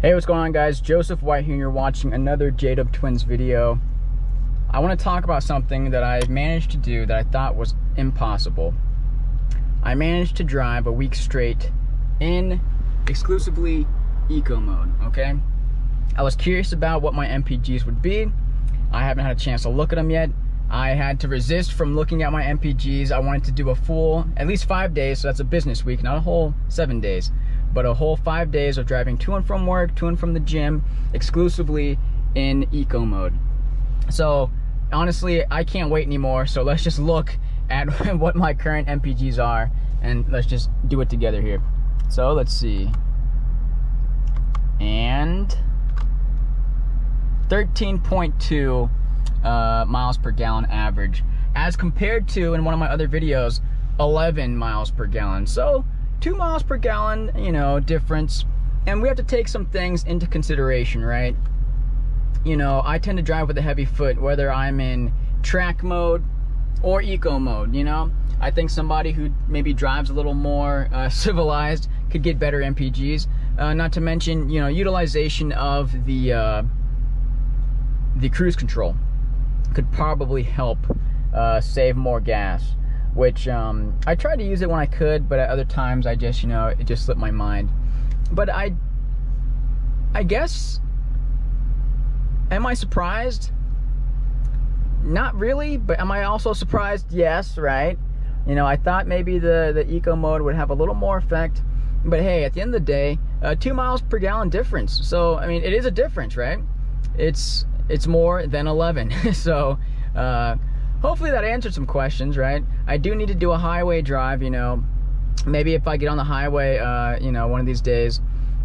Hey, what's going on, guys? Joseph White here, and you're watching another J-Dub Twins video. I want to talk about something that I managed to do that I thought was impossible. I managed to drive a week straight in exclusively eco mode, okay? I was curious about what my MPGs would be. I haven't had a chance to look at them yet. I had to resist from looking at my MPGs. I wanted to do a full, at least 5 days, so that's a business week, not a whole 7 days. But a whole 5 days of driving to and from work, to and from the gym, exclusively in eco mode. So honestly, I can't wait anymore. So let's just look at what my current MPGs are, and let's just do it together here. So let's see. And 13.2 miles per gallon average, as compared to, in one of my other videos, 11 miles per gallon. So 2 miles per gallon, you know, difference. And we have to take some things into consideration, right? You know, I tend to drive with a heavy foot, whether I'm in track mode or eco mode, you know? I think somebody who maybe drives a little more civilized could get better MPGs. Not to mention, you know, utilization of the cruise control could probably help save more gas. Which I tried to use it when I could, but at other times I just, you know, it just slipped my mind. But I guess, am I surprised? Not really, but am I also surprised? Yes, right? You know, I thought maybe the eco mode would have a little more effect, but hey, at the end of the day, 2 miles per gallon difference. So, I mean, it is a difference, right? It's more than 11. So, hopefully that answered some questions, right? I do need to do a highway drive, you know. Maybe if I get on the highway, you know, one of these days,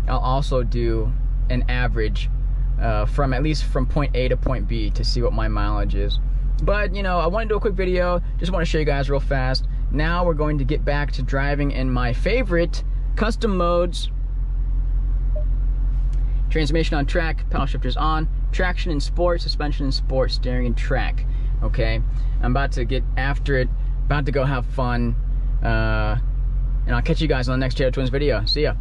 I'll also do an average from at least from point A to point B to see what my mileage is. But, you know, I want to do a quick video. Just want to show you guys real fast. Now we're going to get back to driving in my favorite custom modes. Transmission on track, paddle shifters on, traction in sport, suspension in sport, steering in track. Okay, I'm about to get after it, about to go have fun, and I'll catch you guys on the next J-Dub Twins video. See ya.